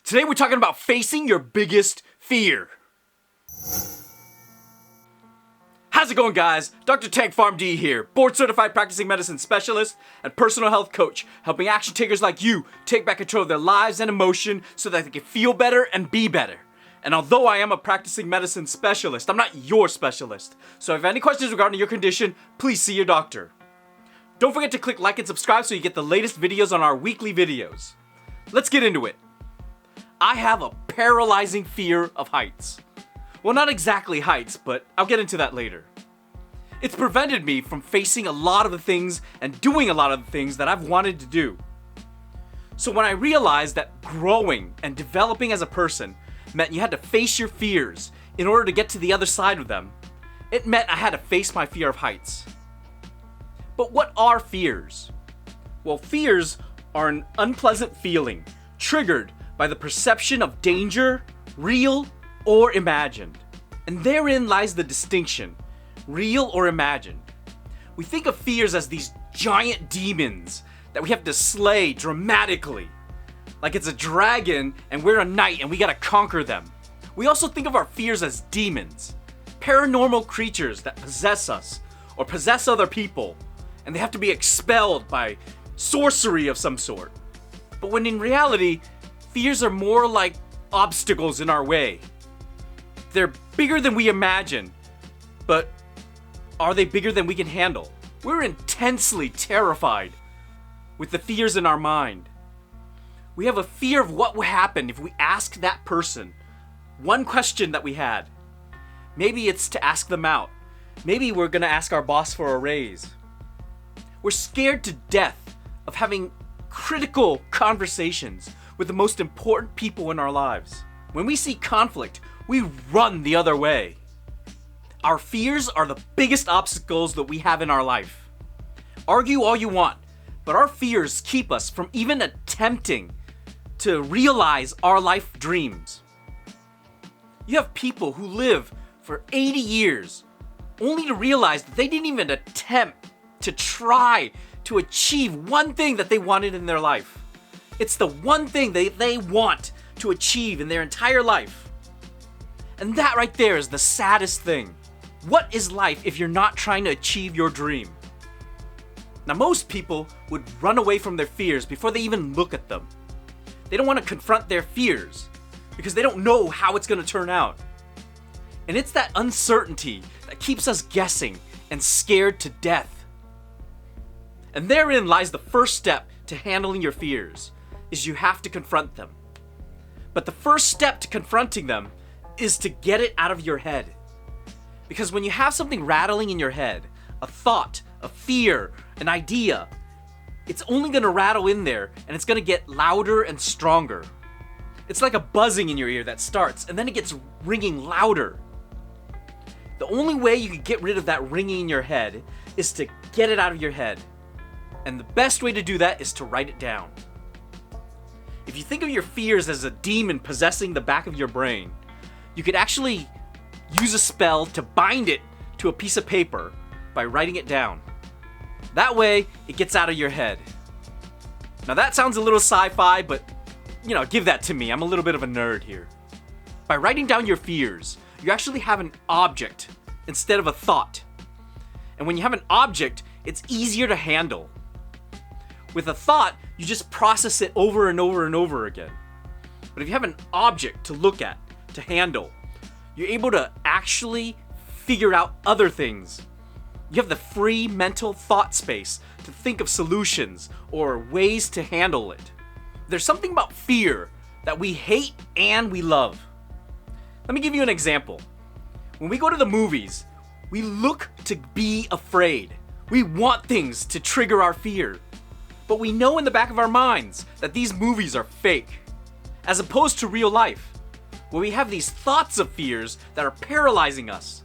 Today we're talking about facing your biggest fear. How's it going, guys? drtankpharmd here, board-certified practicing medicine specialist and personal health coach, helping action takers like you take back control of their lives and emotion so that they can feel better and be better. And although I am a practicing medicine specialist, I'm not your specialist. So if you have any questions regarding your condition, please see your doctor. Don't forget to click like and subscribe so you get the latest videos on our weekly videos. Let's get into it. I have a paralyzing fear of heights. Well, not exactly heights, but I'll get into that later. It's prevented me from facing a lot of the things and doing a lot of the things that I've wanted to do. So when I realized that growing and developing as a person meant you had to face your fears in order to get to the other side of them, it meant I had to face my fear of heights. But what are fears? Well, fears are an unpleasant feeling triggered by the perception of danger, real or imagined. And therein lies the distinction, real or imagined. We think of fears as these giant demons that we have to slay dramatically. Like it's a dragon and we're a knight and we gotta conquer them. We also think of our fears as demons, paranormal creatures that possess us or possess other people, and they have to be expelled by sorcery of some sort. But when in reality, fears are more like obstacles in our way. They're bigger than we imagine, but are they bigger than we can handle? We're intensely terrified with the fears in our mind. We have a fear of what would happen if we asked that person one question that we had. Maybe it's to ask them out. Maybe we're gonna ask our boss for a raise. We're scared to death of having critical conversations with the most important people in our lives. When we see conflict, we run the other way. Our fears are the biggest obstacles that we have in our life. Argue all you want, but our fears keep us from even attempting to realize our life dreams. You have people who live for 80 years only to realize that they didn't even attempt to try to achieve one thing that they wanted in their life. It's the one thing they want to achieve in their entire life. And that right there is the saddest thing. What is life if you're not trying to achieve your dream? Now, most people would run away from their fears before they even look at them. They don't want to confront their fears because they don't know how it's going to turn out. And it's that uncertainty that keeps us guessing and scared to death. And therein lies the first step to handling your fears, is you have to confront them. But the first step to confronting them is to get it out of your head. Because when you have something rattling in your head, a thought, a fear, an idea, it's only gonna rattle in there and it's gonna get louder and stronger. It's like a buzzing in your ear that starts and then it gets ringing louder. The only way you can get rid of that ringing in your head is to get it out of your head. And the best way to do that is to write it down. If you think of your fears as a demon possessing the back of your brain, you could actually use a spell to bind it to a piece of paper by writing it down. That way, it gets out of your head. Now that sounds a little sci-fi, but give that to me. I'm a little bit of a nerd here. By writing down your fears, you actually have an object instead of a thought. And when you have an object, it's easier to handle. With a thought, you just process it over and over and over again. But if you have an object to look at, to handle, you're able to actually figure out other things. You have the free mental thought space to think of solutions or ways to handle it. There's something about fear that we hate and we love. Let me give you an example. When we go to the movies, we look to be afraid. We want things to trigger our fear. But we know in the back of our minds that these movies are fake, as opposed to real life, where we have these thoughts of fears that are paralyzing us.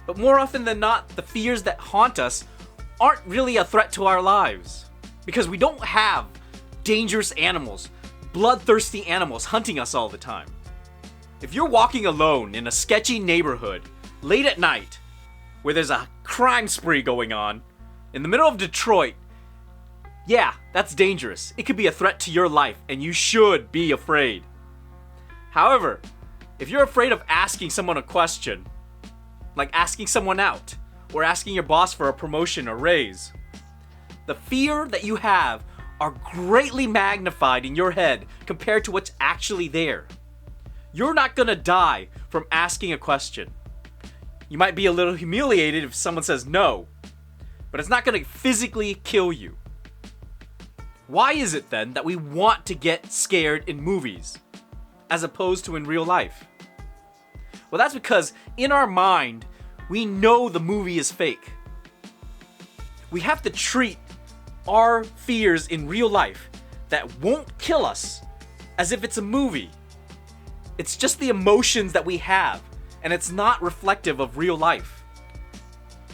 But more often than not, the fears that haunt us aren't really a threat to our lives, because we don't have dangerous animals, bloodthirsty animals hunting us all the time. If you're walking alone in a sketchy neighborhood late at night, where there's a crime spree going on, in the middle of Detroit, yeah, that's dangerous. It could be a threat to your life, and you should be afraid. However, if you're afraid of asking someone a question, like asking someone out, or asking your boss for a promotion or raise, the fear that you have are greatly magnified in your head compared to what's actually there. You're not gonna die from asking a question. You might be a little humiliated if someone says no, but it's not gonna physically kill you. Why is it then that we want to get scared in movies as opposed to in real life? Well, that's because in our mind, we know the movie is fake. We have to treat our fears in real life that won't kill us as if it's a movie. It's just the emotions that we have, and it's not reflective of real life.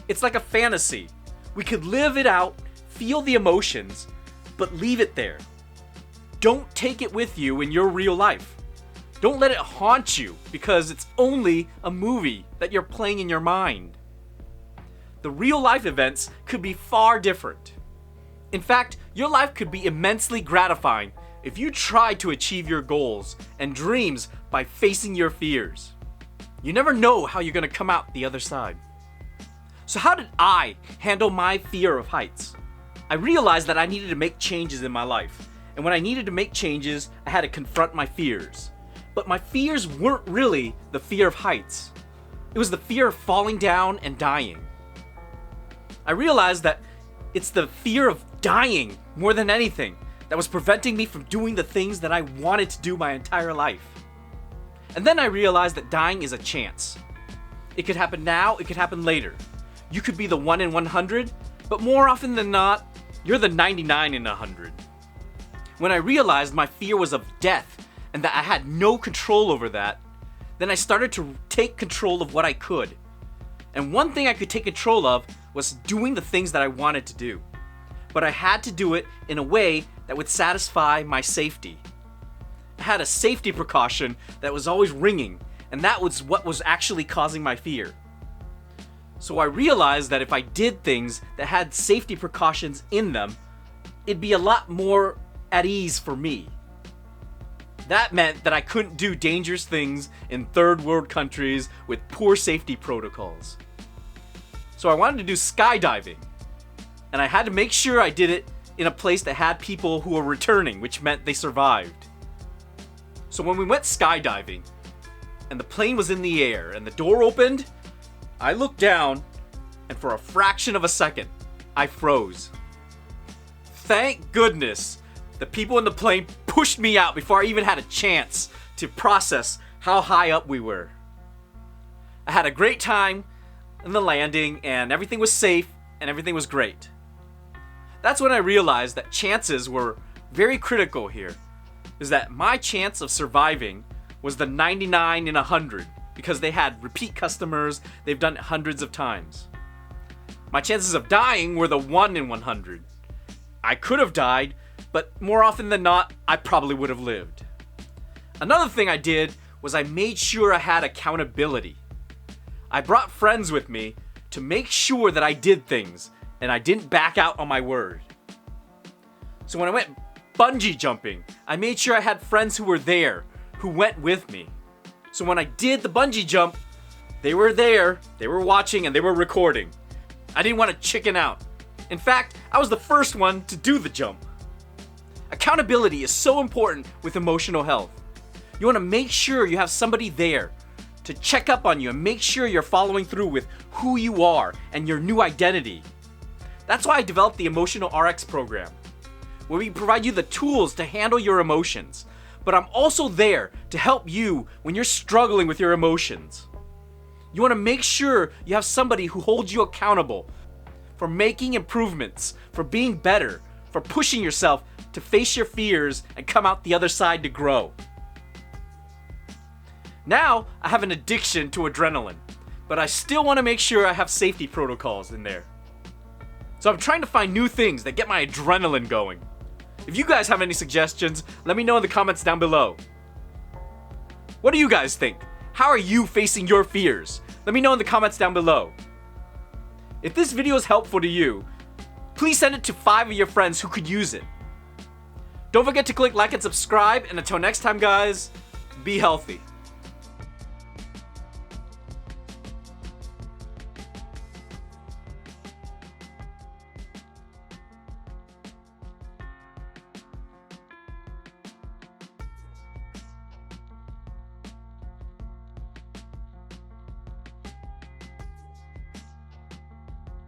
It's like a fantasy. We could live it out, feel the emotions, but leave it there. Don't take it with you in your real life. Don't let it haunt you because it's only a movie that you're playing in your mind. The real life events could be far different. In fact, your life could be immensely gratifying if you tried to achieve your goals and dreams by facing your fears. You never know how you're going to come out the other side. So how did I handle my fear of heights? I realized that I needed to make changes in my life. And when I needed to make changes, I had to confront my fears. But my fears weren't really the fear of heights. It was the fear of falling down and dying. I realized that it's the fear of dying more than anything that was preventing me from doing the things that I wanted to do my entire life. And then I realized that dying is a chance. It could happen now, it could happen later. You could be the 1 in 100, but more often than not, you're the 99 in 100. When I realized my fear was of death and that I had no control over that, then I started to take control of what I could. And one thing I could take control of was doing the things that I wanted to do. But I had to do it in a way that would satisfy my safety. I had a safety precaution that was always ringing, and that was what was actually causing my fear. So I realized that if I did things that had safety precautions in them, it'd be a lot more at ease for me. That meant that I couldn't do dangerous things in third world countries with poor safety protocols. So I wanted to do skydiving, and I had to make sure I did it in a place that had people who were returning, which meant they survived. So when we went skydiving, and the plane was in the air, and the door opened, I looked down, and for a fraction of a second, I froze. Thank goodness the people in the plane pushed me out before I even had a chance to process how high up we were. I had a great time in the landing, and everything was safe, and everything was great. That's when I realized that chances were very critical here, is that my chance of surviving was the 99 in 100. Because they had repeat customers, they've done it hundreds of times. My chances of dying were the 1 in 100. I could have died, but more often than not, I probably would have lived. Another thing I did was I made sure I had accountability. I brought friends with me to make sure that I did things, and I didn't back out on my word. So when I went bungee jumping, I made sure I had friends who were there, who went with me. So when I did the bungee jump, they were there, they were watching, and they were recording. I didn't want to chicken out. In fact, I was the first one to do the jump. Accountability is so important with emotional health. You want to make sure you have somebody there to check up on you and make sure you're following through with who you are and your new identity. That's why I developed the Emotional RX program, where we provide you the tools to handle your emotions. But I'm also there to help you when you're struggling with your emotions. You want to make sure you have somebody who holds you accountable for making improvements, for being better, for pushing yourself to face your fears and come out the other side to grow. Now, I have an addiction to adrenaline, but I still want to make sure I have safety protocols in there. So I'm trying to find new things that get my adrenaline going. If you guys have any suggestions, let me know in the comments down below. What do you guys think? How are you facing your fears? Let me know in the comments down below. If this video is helpful to you, please send it to 5 of your friends who could use it. Don't forget to click like and subscribe, and until next time guys, be healthy.